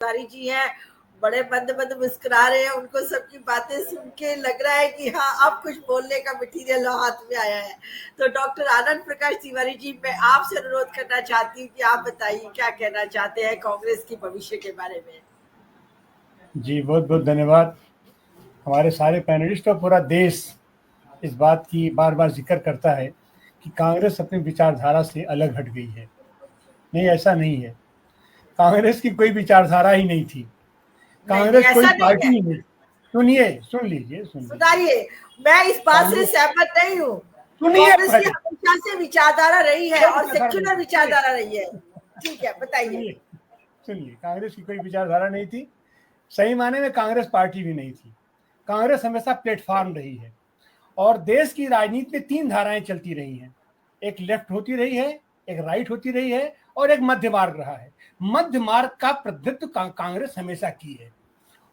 तिवारी जी हैं, बड़े मंद मंद मुस्कुरा रहे हैं। उनको सबकी बातें सुन के लग रहा है कि हाँ, अब कुछ बोलने का मटेरियल हाथ में आया है। तो डॉक्टर आनंद प्रकाश तिवारी जी, मैं आपसे अनुरोध करना चाहती हूँ कि आप बताइए क्या कहना चाहते हैं कांग्रेस के भविष्य के बारे में। जी बहुत बहुत धन्यवाद। हमारे सारे पैनलिस्ट और पूरा देश इस बात की बार बार जिक्र करता है कि कांग्रेस अपनी विचारधारा से अलग हट गई है। नहीं, ऐसा नहीं है। कांग्रेस की कोई विचारधारा ही नहीं थी। नहीं नहीं, कांग्रेस कोई ऐसा नहीं पार्टी है। ही नहीं। सुन लीजिए। सुनाइए। मैं इस बात से कांग्रेस, सहमत नहीं हूँ। सुनिए कांग्रेस की पहले। हमेशा से विचारधारा रही है कोई और विचारधारा नहीं सेक्युलर थी, सुनिए विचारधारा रही है। ठीक है, बताइए। सुनिए सुनिए। कांग्रेस की कोई विचारधारा नहीं थी। सही माने में कांग्रेस पार्टी भी नहीं थी। कांग्रेस हमेशा प्लेटफॉर्म रही है। और देश की राजनीति में 3 धाराएं चलती रही हैं। एक लेफ्ट होती रही है, एक राइट होती रही है और एक मध्य मार्ग रहा है। मध्य मार्ग का प्रतिनिधित्व कांग्रेस हमेशा की है।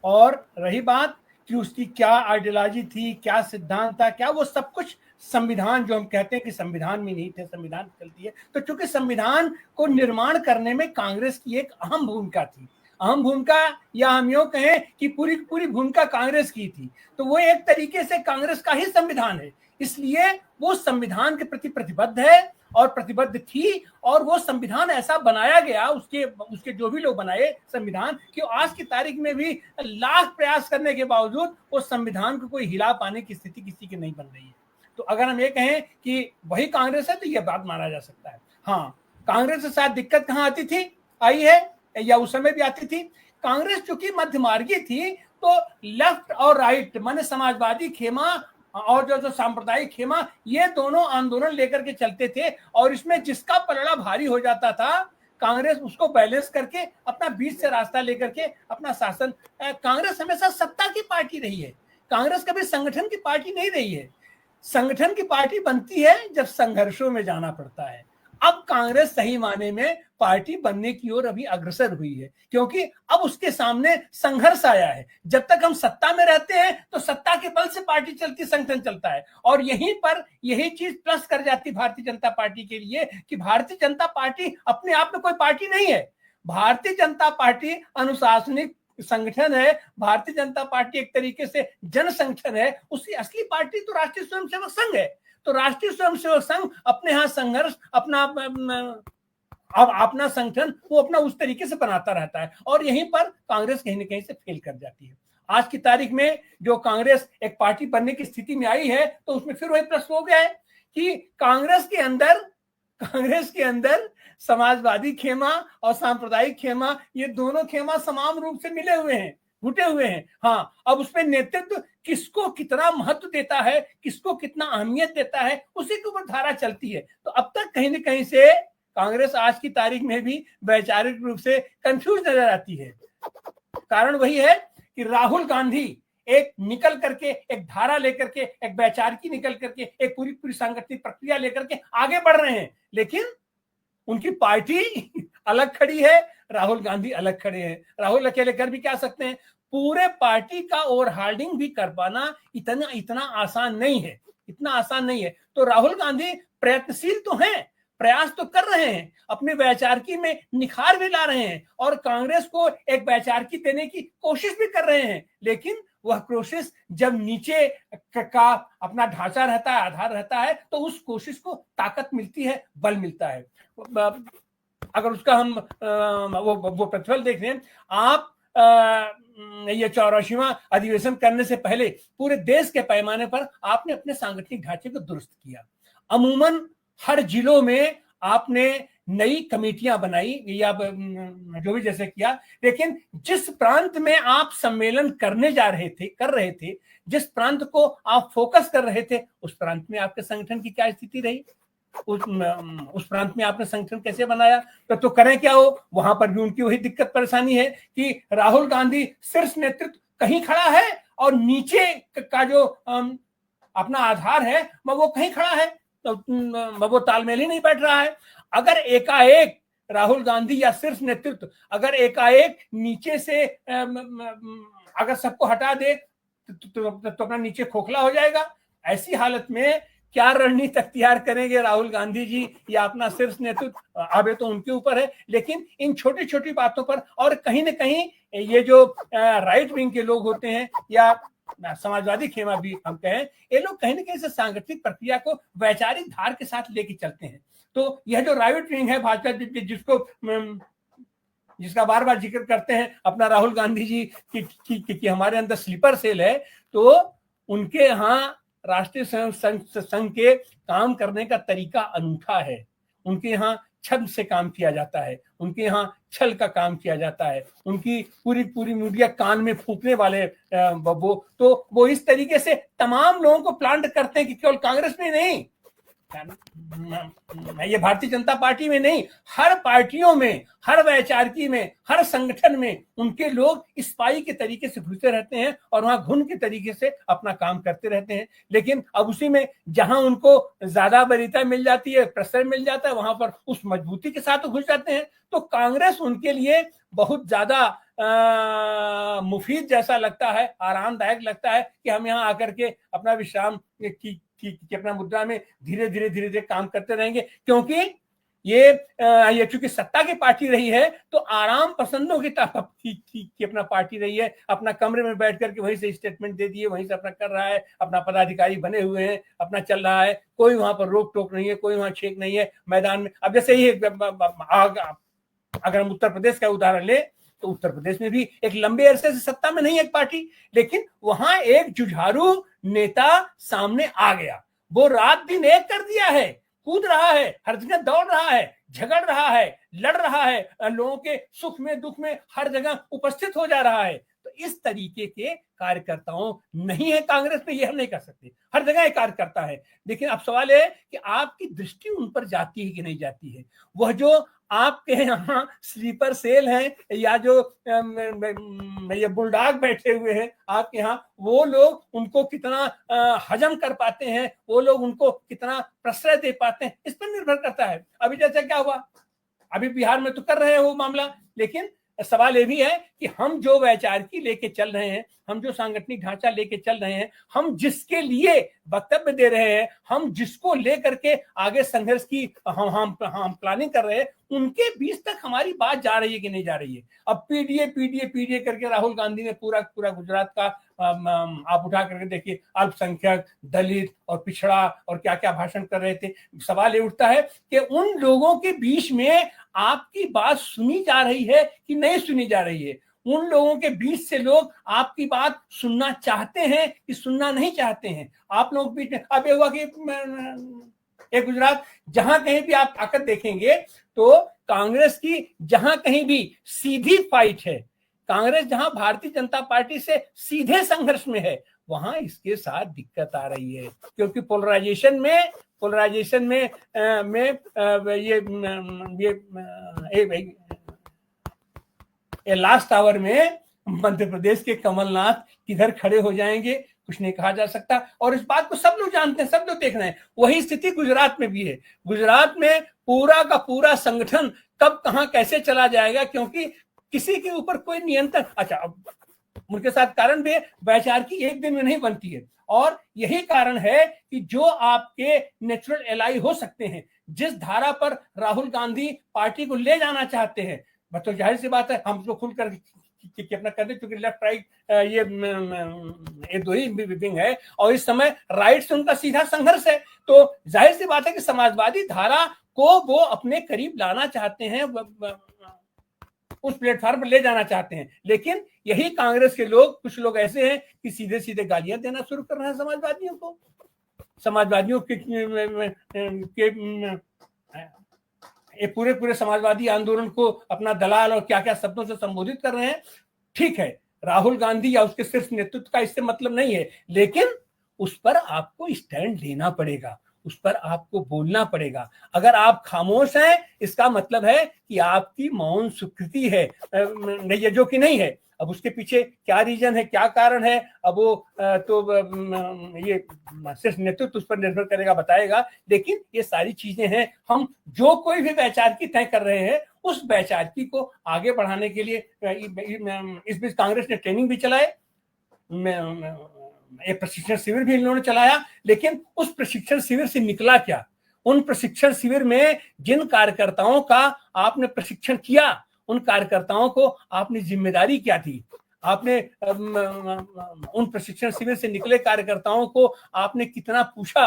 और रही बात कि उसकी क्या आइडियोलॉजी थी, क्या सिद्धांत था, क्या वो सब कुछ संविधान, जो हम कहते हैं कि संविधान में नहीं थे, संविधान चलती है। तो चूंकि संविधान को निर्माण करने में कांग्रेस की एक अहम भूमिका थी, अहम भूमिका, या हम यूं कहें कि पूरी पूरी भूमिका कांग्रेस की थी, तो वो एक तरीके से कांग्रेस का ही संविधान है। इसलिए वो संविधान के प्रति प्रतिबद्ध है और प्रतिबद्ध थी। और वो संविधान ऐसा बनाया गया, उसके उसके जो भी लोग बनाए संविधान, कि आज की तारीख में भी लाख प्रयास करने के बावजूद वो संविधान को कोई हिला पाने की स्थिति किसी की नहीं बन रही है। तो अगर हम ये कहें कि वही कांग्रेस है तो यह बात माना जा सकता है। हाँ, कांग्रेस के साथ दिक्कत कहाँ आती थी, आई है, या उस समय भी आती थी। कांग्रेस चूंकि मध्यमार्गी थी, तो लेफ्ट और राइट माने समाजवादी खेमा और जो सांप्रदायिक खेमा, ये दोनों आंदोलन लेकर के चलते थे। और इसमें जिसका पलड़ा भारी हो जाता था, कांग्रेस उसको बैलेंस करके अपना बीच से रास्ता लेकर के अपना शासन, कांग्रेस हमेशा सत्ता की पार्टी रही है। कांग्रेस कभी संगठन की पार्टी नहीं रही है। संगठन की पार्टी बनती है जब संघर्षों में जाना पड़ता है। अब कांग्रेस सही माने में पार्टी बनने की ओर अभी अग्रसर हुई है, क्योंकि अब उसके सामने संघर्ष आया है। जब तक हम सत्ता में रहते हैं तो सत्ता के बल से पार्टी चलती, संगठन चलता है। और यहीं पर यही चीज प्लस कर जाती भारतीय जनता पार्टी के लिए कि भारतीय जनता पार्टी अपने आप में कोई पार्टी नहीं है। भारतीय जनता पार्टी अनुशासनिक संगठन है। भारतीय जनता पार्टी एक तरीके से जन संगठन है। उसकी असली पार्टी तो राष्ट्रीय स्वयंसेवक संघ है। तो राष्ट्रीय स्वयंसेवक संघ अपने यहाँ संघर्ष, अपना संगठन वो अपना उस तरीके से बनाता रहता है। और यहीं पर कांग्रेस कहीं ना कहीं से फेल कर जाती है। आज की तारीख में जो कांग्रेस एक पार्टी बनने की स्थिति में आई है, तो उसमें फिर वही प्रश्न हो गया है कि कांग्रेस के अंदर समाजवादी खेमा और सांप्रदायिक खेमा, ये दोनों खेमा समान रूप से मिले हुए हैं, घुटे हुए हैं। हाँ, अब उसमें नेतृत्व किसको कितना महत्व देता है, किसको कितना अहमियत देता है, उसी के ऊपर धारा चलती है। तो अब तक कहीं ना कहीं से कांग्रेस आज की तारीख में भी वैचारिक रूप से कंफ्यूज नजर आती है। कारण वही है कि राहुल गांधी एक निकल करके, एक धारा लेकर के, एक वैचारिकी निकल करके, एक पूरी पूरी सांगठनिक प्रक्रिया लेकर के आगे बढ़ रहे हैं, लेकिन उनकी पार्टी अलग खड़ी है, राहुल गांधी अलग खड़े हैं। राहुल अकेले कर भी क्या सकते हैं? पूरे पार्टी का ओवर हार्डिंग भी कर पाना इतना आसान नहीं है, इतना आसान नहीं है। तो राहुल गांधी प्रयत्नशील तो हैं, प्रयास तो कर रहे हैं, अपने वैचारिकी में निखार भी ला रहे हैं और कांग्रेस को एक वैचारिकी देने की कोशिश भी कर रहे हैं। लेकिन वह कोशिश जब नीचे का अपना ढांचा रहता है, आधार रहता है, तो उस कोशिश को ताकत मिलती है, बल मिलता है। अगर उसका हम वो प्रतिफल देख रहे हैं, आप ये 84वां अधिवेशन करने से पहले पूरे देश के पैमाने पर आपने अपने सांगठनिक ढांचे को दुरुस्त किया। अमूमन हर जिलों में आपने नई कमेटियां बनाई या जो भी जैसे किया, लेकिन जिस प्रांत में आप सम्मेलन करने कर रहे थे, जिस प्रांत को आप फोकस कर रहे थे, उस प्रांत में आपके संगठन की क्या स्थिति रही? उस प्रांत में आपने संगठन कैसे बनाया? तो करें क्या हो? वहां पर भी उनकी वही दिक्कत परेशानी है कि राहुल गांधी शीर्ष नेतृत्व कहीं खड़ा है और नीचे का जो अपना आधार है वो कहीं खड़ा है, तो वो तालमेल ही नहीं बैठ रहा है। अगर एकाएक राहुल गांधी या शीर्ष नेतृत्व अगर एकाएक नीचे से अगर सबको हटा दे तो अपना नीचे खोखला हो जाएगा। ऐसी हालत में क्या रणनीति अख्तियार करेंगे राहुल गांधी जी या अपना शीर्ष नेतृत्व, अब तो उनके ऊपर है। लेकिन इन छोटी छोटी बातों पर और कहीं ना कहीं ये जो राइट विंग के लोग होते हैं या समाजवादी खेमा भी हम कहें, ये लोग कहीं ना कहीं से सांगठनिक प्रक्रिया को वैचारिक धार के साथ लेके चलते हैं। तो यह जो राइट विंग है भाजपा, जिसका बार बार जिक्र करते हैं अपना राहुल गांधी जी कि हमारे अंदर स्लीपर सेल है, तो उनके यहाँ राष्ट्रीय संघ के काम करने का तरीका अनूठा है। उनके यहाँ छल से काम किया जाता है, उनके यहाँ छल का काम किया जाता है, उनकी पूरी पूरी मीडिया कान में फूंकने वाले वो इस तरीके से तमाम लोगों को प्लांट करते हैं कि केवल कांग्रेस में नहीं, ये भारतीय जनता पार्टी में नहीं, हर पार्टियों में, हर वैचारिकी में, हर संगठन में उनके लोग स्पाई के तरीके से घुसते रहते हैं और वहां घुन के तरीके से अपना काम करते रहते हैं। लेकिन अब उसी में जहां उनको ज्यादा वरीयता मिल जाती है, प्रश्रय मिल जाता है, वहां पर उस मजबूती के साथ घुस जाते हैं। तो कांग्रेस उनके लिए बहुत ज्यादा मुफीद जैसा लगता है, आरामदायक लगता है कि हम यहाँ आकर के अपना विश्राम की अपना मुद्रा में धीरे धीरे काम करते रहेंगे, क्योंकि ये चूंकि सत्ता की पार्टी रही है तो आराम पसंदों की अपना पार्टी रही है। अपना कमरे में बैठ करके वहीं से स्टेटमेंट दे दिए, वहीं से अपना कर रहा है, अपना पदाधिकारी बने हुए हैं, अपना चल रहा है, कोई वहां पर रोक टोक नहीं है, कोई वहां छेक नहीं है मैदान में। अब जैसे ही अगर हम उत्तर प्रदेश का उदाहरण ले तो उत्तर प्रदेश में भी एक लंबे अरसे से सत्ता में नहीं एक पार्टी, लेकिन वहां एक जुझारू नेता सामने आ गया, वो रात दिन एक कर दिया है, कूद रहा है, हर जगह दौड़ रहा है, झगड़ रहा है, लड़ रहा है, लोगों के सुख में दुख में हर जगह उपस्थित हो जा रहा है। तो इस तरीके के कार्यकर्ताओं नहीं है कांग्रेस में, ये हम नहीं कर सकते, हर जगह एक कार्यकर्ता है। लेकिन अब सवाल है कि आपकी दृष्टि उन पर जाती है कि नहीं जाती है। वह जो आपके यहाँ स्लीपर सेल हैं या जो ये बुलडॉग बैठे हुए हैं आपके यहाँ, वो लोग उनको कितना हजम कर पाते हैं, वो लोग उनको कितना प्रश्रय दे पाते हैं, इस पर निर्भर करता है। अभी जैसे क्या हुआ, अभी बिहार में तो कर रहे हो मामला, लेकिन सवाल ये भी है कि हम जो वैचारिकी लेके चल रहे हैं, हम जो सांगठनिक ढांचा लेके चल रहे हैं, हम जिसके लिए वक्तव्य दे रहे हैं, हम जिसको लेकर के आगे संघर्ष की हम प्लानिंग कर रहे हैं, उनके बीच तक हमारी बात जा रही है कि नहीं जा रही है। अब पीडीए करके राहुल गांधी ने पूरा गुजरात का आप उठा करके देखिए, अल्पसंख्यक, दलित और पिछड़ा और क्या क्या भाषण कर रहे थे। सवाल ये उठता है कि उन लोगों के बीच में आपकी बात सुनी जा रही है कि नहीं सुनी जा रही है। उन लोगों के बीच से लोग आपकी बात सुनना चाहते हैं कि सुनना नहीं चाहते हैं। आप लोग बीच में अब ये हुआ कि एक गुजरात, जहां कहीं भी आप ताकत देखेंगे तो कांग्रेस की जहां कहीं भी सीधी फाइट है, कांग्रेस जहां भारतीय जनता पार्टी से सीधे संघर्ष में है, वहां इसके साथ दिक्कत आ रही है। क्योंकि पोलराइजेशन में ये लास्ट आवर में मध्य प्रदेश के कमलनाथ किधर खड़े हो जाएंगे कुछ नहीं कहा जा सकता, और इस बात को सब लोग जानते हैं, सब लोग देख रहे हैं। वही स्थिति गुजरात में भी है। गुजरात में पूरा का पूरा संगठन कब कहां कैसे चला जाएगा, क्योंकि किसी के ऊपर कोई नियंत्रण, अच्छा उनके साथ कारण भी वैचारिकी एक दिन में नहीं बनती है, और यही कारण है कि जो आपके नेचुरल एलाई हो सकते हैं, जिस धारा पर राहुल गांधी पार्टी को ले जाना चाहते हैं, तो जाहिर सी बात है हम लोग खुलकर अपना कर दे, क्योंकि लेफ्ट राइट ये दो ही विंग है और इस समय राइट से उनका सीधा संघर्ष है। तो जाहिर सी बात है कि समाजवादी धारा को वो अपने करीब लाना चाहते हैं, उस प्लेटफॉर्म पर ले जाना चाहते हैं। लेकिन यही कांग्रेस के लोग, कुछ लोग ऐसे हैं कि सीधे सीधे गालियां देना शुरू कर रहे हैं समाजवादियों को, समाजवादियों के ये पूरे समाजवादी आंदोलन को अपना दलाल और क्या क्या शब्दों से संबोधित कर रहे हैं। ठीक है, राहुल गांधी या उसके सिर्फ नेतृत्व का इससे मतलब नहीं है, लेकिन उस पर आपको स्टैंड लेना पड़ेगा, उस पर आपको बोलना पड़ेगा। अगर आप खामोश हैं, इसका मतलब है कि आपकी मौन स्वीकृति है, ये जो कि नहीं है। अब उसके पीछे क्या रीजन है, क्या कारण है, अब वो तो ये सिर्फ नेतृत्व उस पर निर्भर करेगा, बताएगा। लेकिन ये सारी चीजें हैं, हम जो कोई भी वैचारिकी तय कर रहे हैं, उस वैचारिकी को आगे बढ़ाने के लिए इस बीच कांग्रेस ने ट्रेनिंग भी चलाए, एक प्रशिक्षण शिविर भी इन लोगों ने चलाया। लेकिन उस प्रशिक्षण शिविर से निकला क्या? उन प्रशिक्षण शिविर में जिन कार्यकर्ताओं का आपने प्रशिक्षण किया, उन कार्यकर्ताओं को आपने जिम्मेदारी क्या थी, आपने उन प्रशिक्षण शिविर से निकले कार्यकर्ताओं को आपने कितना पूछा,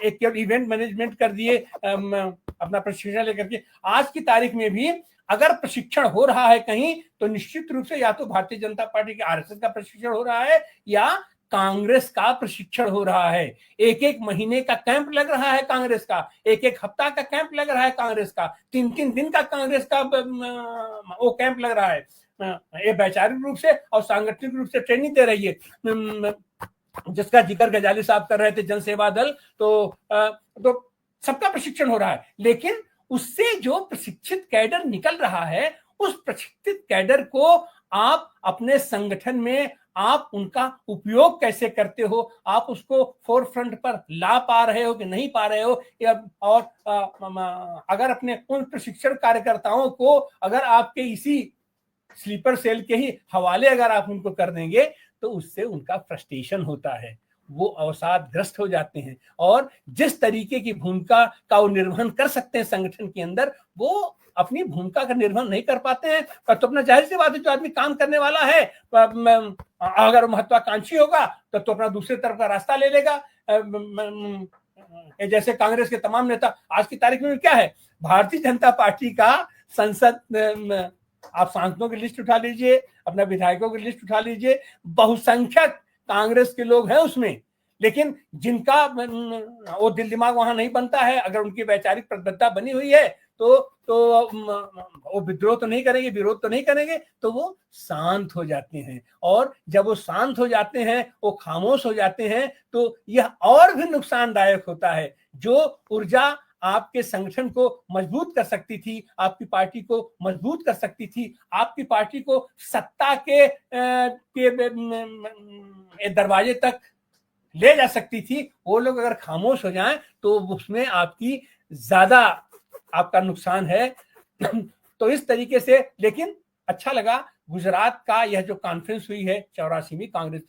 एक इवेंट मैनेजमेंट कर दिए अपना प्रशिक्षण लेकर के। आज की तारीख में भी अगर प्रशिक्षण हो रहा है कहीं तो निश्चित रूप से या तो भारतीय जनता पार्टी के आरएसएस का प्रशिक्षण हो रहा है या कांग्रेस का प्रशिक्षण हो रहा है। एक एक महीने का कैंप लग रहा है कांग्रेस का, एक एक हफ्ता का कैंप लग रहा है कांग्रेस का, 3-3 दिन का कांग्रेस का वो कैंप लग रहा है। ये वैचारिक रूप से और सांगठनिक रूप से ट्रेनिंग दे रही है, जिसका जिक्र गजाली साहब कर रहे थे जनसेवा दल, तो सबका प्रशिक्षण हो रहा है। लेकिन उससे जो प्रशिक्षित कैडर निकल रहा है, उस प्रशिक्षित कैडर को आप अपने संगठन में आप उनका उपयोग कैसे करते हो, आप उसको फोर फ्रंट पर ला पा रहे हो कि नहीं पा रहे हो, और अगर अपने उन प्रशिक्षण कार्यकर्ताओं को अगर आपके इसी स्लीपर सेल के ही हवाले अगर आप उनको कर देंगे तो उससे उनका फ्रस्ट्रेशन होता है, वो अवसादग्रस्त हो जाते हैं, और जिस तरीके की भूमिका का वो निर्वहन कर सकते हैं संगठन के अंदर, वो अपनी भूमिका का निर्वहन नहीं कर पाते हैं। तो अपना जाहिर सी बात है, जो आदमी काम करने वाला है अगर महत्वाकांक्षी होगा तो अपना दूसरे तरफ का रास्ता ले लेगा। जैसे कांग्रेस के तमाम नेता आज की तारीख में क्या है, भारतीय जनता पार्टी का संसद, आप सांसदों की लिस्ट उठा लीजिए, अपना विधायकों की लिस्ट उठा लीजिए, बहुसंख्यक कांग्रेस के लोग हैं उसमें, लेकिन जिनका वो दिल दिमाग वहां नहीं बनता है, अगर उनकी वैचारिक प्रतिबद्धता बनी हुई है तो वो विद्रोह तो नहीं करेंगे, विरोध तो नहीं करेंगे, तो वो शांत हो जाते हैं। और जब वो शांत हो जाते हैं, वो खामोश हो जाते हैं, तो यह और भी नुकसानदायक होता है। जो ऊर्जा आपके संगठन को मजबूत कर सकती थी, आपकी पार्टी को मजबूत कर सकती थी, आपकी पार्टी को सत्ता के दरवाजे तक ले जा सकती थी, वो लोग अगर खामोश हो जाएं तो उसमें आपकी ज्यादा आपका नुकसान है। तो इस तरीके से, लेकिन अच्छा लगा गुजरात का यह जो कॉन्फ्रेंस हुई है, 84वीं कांग्रेस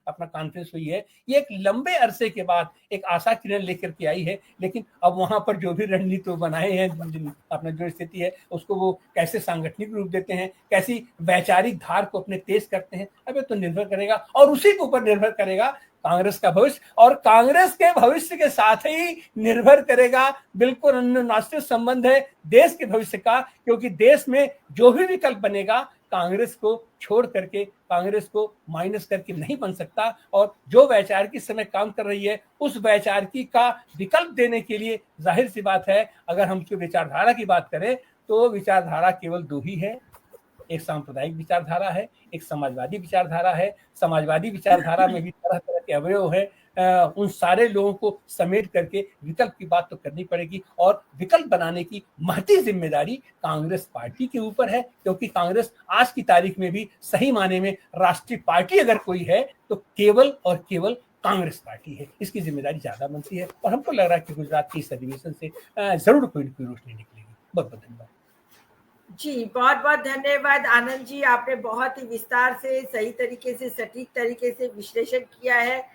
अपना कॉन्फ्रेंस हुई है, ये एक लंबे अरसे के बाद एक आशा किरण लेकर के आई है। लेकिन अब वहां पर जो भी रणनीति बनाए हैं, अपना जो स्थिति है उसको वो कैसे सांगठनिक रूप देते हैं, कैसी वैचारिक धार को अपने तेज करते हैं, अब ये तो निर्भर करेगा, और उसी के ऊपर निर्भर करेगा कांग्रेस का भविष्य, और कांग्रेस के भविष्य के साथ ही निर्भर करेगा बिल्कुल अन्योन्याश्रित संबंध है देश के भविष्य का, क्योंकि देश में जो भी विकल्प बनेगा कांग्रेस को छोड़ करके, कांग्रेस को माइनस करके नहीं बन सकता। और जो वैचारिकी समय काम कर रही है, उस वैचारिकी का विकल्प देने के लिए जाहिर सी बात है, अगर हम विचारधारा की बात करें तो विचारधारा केवल दो ही है, एक सांप्रदायिक विचारधारा है, एक समाजवादी विचारधारा है। समाजवादी विचारधारा में भी तरह तरह के अवयव है, उन सारे लोगों को समेट करके विकल्प की बात तो करनी पड़ेगी, और विकल्प बनाने की महती जिम्मेदारी कांग्रेस पार्टी के ऊपर है, क्योंकि कांग्रेस आज की तारीख में भी सही माने में राष्ट्रीय पार्टी अगर कोई है तो केवल और केवल कांग्रेस पार्टी है। इसकी जिम्मेदारी ज्यादा बनती है, और हमको लग रहा है कि गुजरात की इस अधिवेशन से जरूर कोई न कोई रोशनी निकलेगी। बहुत बहुत धन्यवाद जी, बहुत बहुत धन्यवाद आनंद जी, आपने बहुत ही विस्तार से, सही तरीके से, सटीक तरीके से विश्लेषण किया है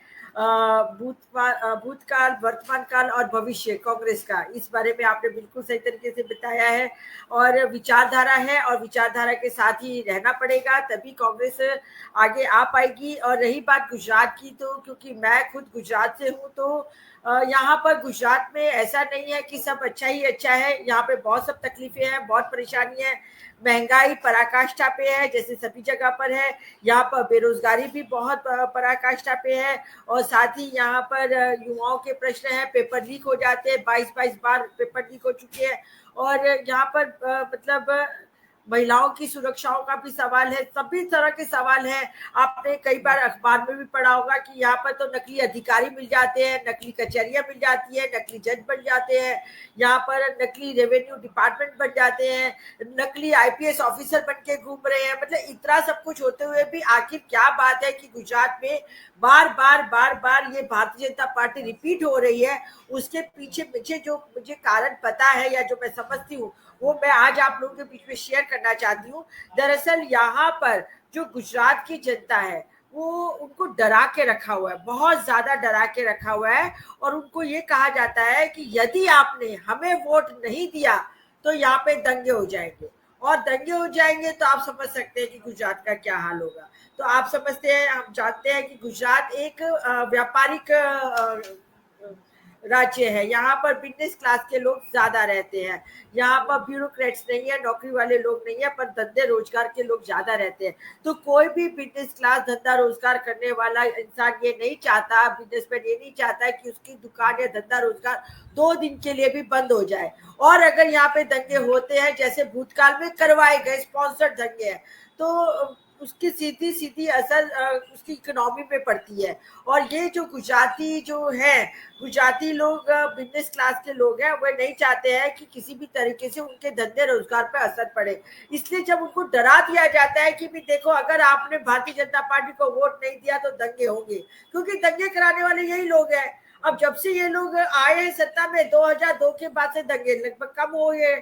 भूतकाल, वर्तमान काल और भविष्य कांग्रेस का। इस बारे में आपने बिल्कुल सही तरीके से बताया है, और विचारधारा है और विचारधारा के साथ ही रहना पड़ेगा, तभी कांग्रेस आगे आ पाएगी। और रही बात गुजरात की, तो क्योंकि मैं खुद गुजरात से हूँ, तो यहाँ पर गुजरात में ऐसा नहीं है कि सब अच्छा ही अच्छा है, यहाँ पे बहुत सब तकलीफें हैं, बहुत परेशानी है, महंगाई पराकाष्ठा पे है जैसे सभी जगह पर है, यहाँ पर बेरोजगारी भी बहुत पराकाष्ठा पे है, और साथ ही यहाँ पर युवाओं के प्रश्न है, पेपर लीक हो जाते हैं, 22 बार पेपर लीक हो चुके हैं, और यहाँ पर मतलब महिलाओं की सुरक्षाओं का भी सवाल है, सभी तरह के सवाल है। आपने कई बार अखबार में भी पढ़ा होगा कि यहाँ पर तो नकली अधिकारी मिल जाते हैं, नकली कचहरियां मिल जाती है, नकली जज बन जाते हैं, यहाँ पर नकली रेवेन्यू डिपार्टमेंट बन जाते हैं, नकली आईपीएस ऑफिसर बन के घूम रहे हैं। मतलब इतना सब कुछ होते हुए भी आखिर क्या बात है कि गुजरात में बार बार ये भारतीय जनता पार्टी रिपीट हो रही है। उसके पीछे जो मुझे कारण पता है या जो मैं समझती हूँ, वो मैं आज आप लोगों के बीच में शेयर करना चाहती हूँ। दरअसल यहाँ पर जो गुजरात की जनता है, वो उनको डरा के रखा हुआ है, बहुत ज्यादा डरा के रखा हुआ है, और उनको ये कहा जाता है कि यदि आपने हमें वोट नहीं दिया तो यहाँ पे दंगे हो जाएंगे। और दंगे हो जाएंगे तो आप समझ सकते हैं कि गुजरात का क्या हाल होगा। तो आप समझते हैं, हम जानते हैं कि गुजरात एक व्यापारिक राज्य है। यहाँ पर बिजनेस क्लास के लोग ज्यादा रहते हैं, यहाँ पर ब्यूरोक्रेट्स नहीं है, नौकरी वाले लोग नहीं है, पर धंधे रोजगार के लोग ज्यादा रहते हैं। तो कोई भी बिजनेस क्लास धंधा रोजगार करने वाला इंसान ये नहीं चाहता, बिजनेसमैन ये नहीं चाहता कि उसकी दुकान या धंधा रोजगार 2 दिन के लिए भी बंद हो जाए। और अगर यहाँ पे दंगे होते हैं जैसे भूतकाल में करवाए गए स्पॉन्सर्ड दंगे हैं, तो उसकी सीधी सीधी असर उसकी इकोनॉमी पे पड़ती है। और ये जो गुजराती जो है, गुजराती लोग बिजनेस क्लास के लोग हैं, वो नहीं चाहते हैं कि किसी भी तरीके से उनके धंधे रोजगार पे असर पड़े। इसलिए जब उनको डरा दिया जाता है कि भी देखो अगर आपने भारतीय जनता पार्टी को वोट नहीं दिया तो दंगे होंगे, क्योंकि दंगे कराने वाले यही लोग हैं। अब जब से ये लोग आए हैं सत्ता में 2002 के बाद से दंगे लगभग कम हो गए।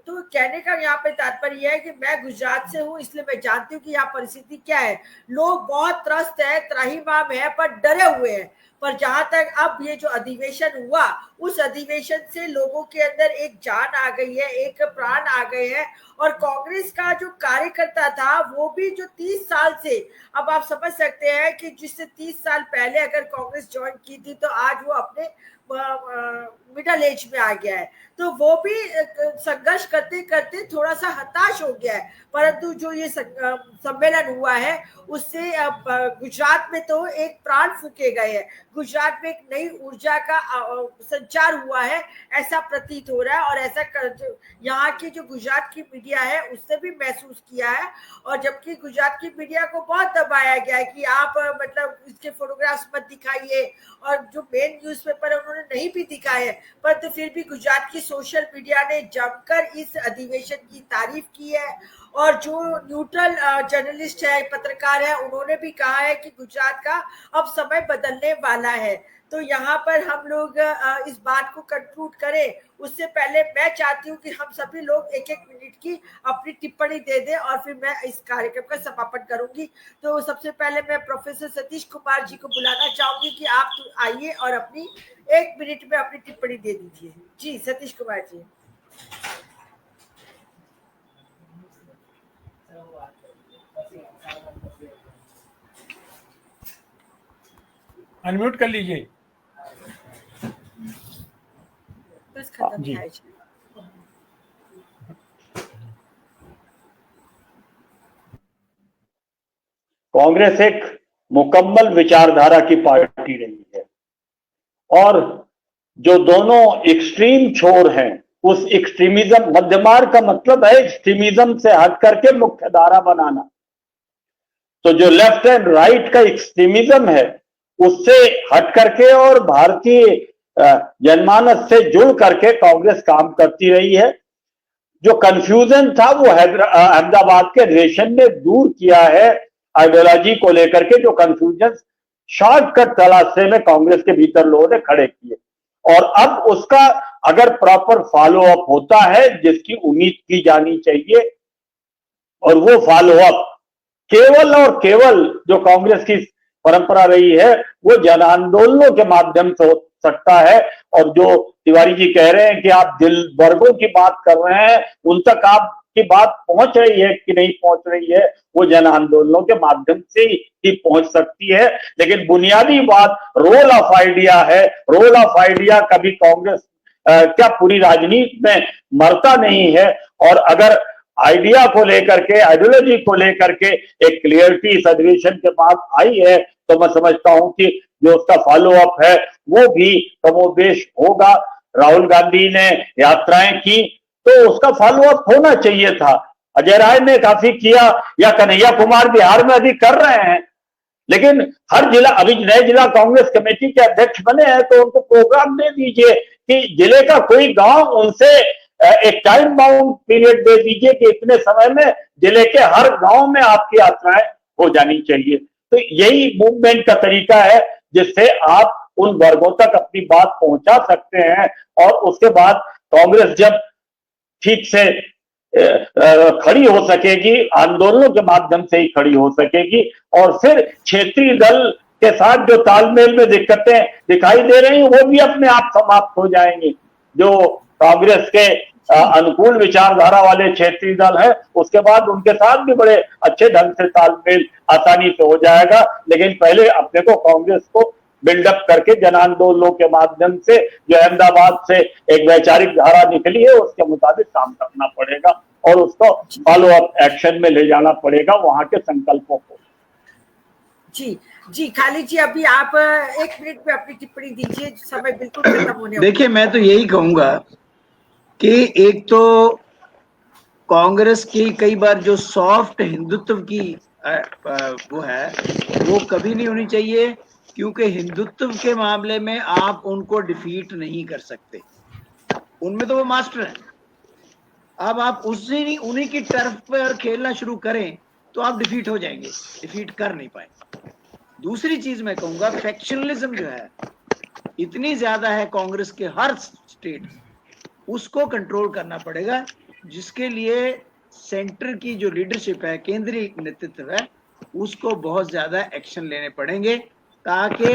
तो कहने का यहाँ पे तात्पर्य यह है कि मैं गुजरात से हूँ, इसलिए मैं जानती हूँ कि यहाँ परिस्थिति क्या है। लोग बहुत त्रस्त है, त्राहिमाम है, पर डरे हुए हैं। पर जहां तक अब ये जो अधिवेशन हुआ, उस अधिवेशन से लोगों के अंदर एक जान आ गई है, एक प्राण आ गए हैं। और कांग्रेस का जो कार्यकर्ता था वो भी जो 30 साल से, अब आप समझ सकते हैं कि जिससे 30 साल पहले अगर कांग्रेस ज्वाइन की थी तो आज वो अपने मिडिल एज में आ गया है। तो वो भी संघर्ष करते करते थोड़ा सा हताश हो गया है। परंतु जो ये सम्मेलन हुआ है उससे अब गुजरात में तो एक प्राण फूके गए हैं, गुजरात में एक नई ऊर्जा का संचार हुआ है, ऐसा प्रतीत हो रहा है। और ऐसा यहाँ की जो गुजरात की मीडिया है उससे भी महसूस किया है। और जबकि गुजरात की मीडिया को बहुत दबाया गया है कि आप मतलब इसके फोटोग्राफ्स मत दिखाइए, और जो मेन न्यूज़पेपर है उन्होंने नहीं भी दिखाए, पर तो फिर भी गुजरात की सोशल मीडिया ने जमकर इस अधिवेशन की तारीफ की है। और जो न्यूट्रल जर्नलिस्ट है, पत्रकार है, उन्होंने भी कहा है कि गुजरात का अब समय बदलने वाला है। तो यहाँ पर हम लोग इस बात को कंक्लूड करें उससे पहले मैं चाहती हूँ कि हम सभी लोग 1-1 मिनट की अपनी टिप्पणी दे दें और फिर मैं इस कार्यक्रम का समापन करूंगी। तो सबसे पहले मैं प्रोफेसर सतीश कुमार जी को बुलाना चाहूंगी कि आप आइए और अपनी 1 मिनट में अपनी टिप्पणी दे दीजिए। जी सतीश कुमार जी। अनम्यूट कर लीजिए। बस खत्म जी। है। कांग्रेस एक मुकम्मल विचारधारा की पार्टी रही है और जो दोनों एक्सट्रीम छोर हैं उस एक्सट्रीमिज्म, मध्यमार्ग का मतलब है एक्सट्रीमिज्म से हट करके मुख्य धारा बनाना। तो जो लेफ्ट एंड राइट का एक्सट्रीमिज्म है उससे हट करके और भारतीय जनमानस से जुड़ करके कांग्रेस काम करती रही है। जो कंफ्यूजन था वो अहमदाबाद के रेशन ने दूर किया है आइडियोलॉजी को लेकर के। जो कंफ्यूजन शॉर्टकट तलाशने में कांग्रेस के भीतर लोगों ने खड़े किए और अब उसका अगर प्रॉपर फॉलो अप होता है जिसकी उम्मीद की जानी चाहिए, और वो फॉलो अप केवल और केवल जो कांग्रेस की परंपरा रही है वो जन आंदोलनों के माध्यम से हो सकता है। और जो तिवारी जी कह रहे हैं कि आप दिल वर्गों की बात कर रहे हैं, उन तक आपकी बात पहुंच रही है कि नहीं पहुंच रही है, वो जन आंदोलनों के माध्यम से ही पहुंच सकती है। लेकिन बुनियादी बात रोल ऑफ आइडिया है। रोल ऑफ आइडिया कभी कांग्रेस क्या पूरी राजनीति में मरता नहीं है। और अगर आइडिया को लेकर के, आइडियोलॉजी को लेकर के एक क्लियरिटी इस अधिवेशन के बाद आई है तो मैं समझता हूं कि जो उसका फॉलो अप है वो भी कमोबेश होगा। राहुल गांधी ने यात्राएं की तो उसका फॉलो अप होना चाहिए था। अजय राय ने काफी किया या कन्हैया कुमार बिहार में अभी कर रहे हैं, लेकिन हर जिला, अभी नए जिला कांग्रेस कमेटी के अध्यक्ष बने हैं तो उनको प्रोग्राम दे दीजिए कि जिले का कोई गांव उनसे एक टाइम बाउंड पीरियड दे दीजिए कि इतने समय में जिले के हर गांव में आपकी यात्राएं हो जानी चाहिए। तो यही मूवमेंट का तरीका है जिससे आप उन वर्गों तक अपनी बात पहुंचा सकते हैं। और उसके बाद कांग्रेस जब ठीक से खड़ी हो सकेगी, आंदोलनों के माध्यम से ही खड़ी हो सकेगी, और फिर क्षेत्रीय दल के साथ जो तालमेल में दिक्कतें दिखाई दे रही हैं वो भी अपने आप समाप्त हो जाएंगी। जो कांग्रेस के अनुकूल विचारधारा वाले क्षेत्रीय दल है, उसके बाद उनके साथ भी बड़े अच्छे ढंग से तालमेल आसानी से हो जाएगा। लेकिन पहले अपने को कांग्रेस को बिल्डअप करके जन आंदोलनों के माध्यम से जो अहमदाबाद से एक वैचारिक धारा निकली है उसके मुताबिक काम करना पड़ेगा और उसको फॉलो अप एक्शन में ले जाना पड़ेगा वहां के संकल्पों को। जी जी, खाली जी अभी आप 1 मिनट में अपनी टिप्पणी दीजिए, समय बिल्कुल खत्म होने। देखिए, मैं तो यही कहूंगा कि एक तो कांग्रेस की कई बार जो सॉफ्ट हिंदुत्व की वो है वो कभी नहीं होनी चाहिए, क्योंकि हिंदुत्व के मामले में आप उनको डिफीट नहीं कर सकते, उनमें तो वो मास्टर है। अब आप उन्हीं की टर्फ पर खेलना शुरू करें तो आप डिफीट हो जाएंगे, डिफीट कर नहीं पाएंगे। दूसरी चीज मैं कहूंगा, फैक्शनलिज्म जो है इतनी ज्यादा है कांग्रेस के हर स्टेट, उसको कंट्रोल करना पड़ेगा, जिसके लिए सेंटर की जो लीडरशिप है, केंद्रीय नेतृत्व है, उसको बहुत ज्यादा एक्शन लेने पड़ेंगे ताकि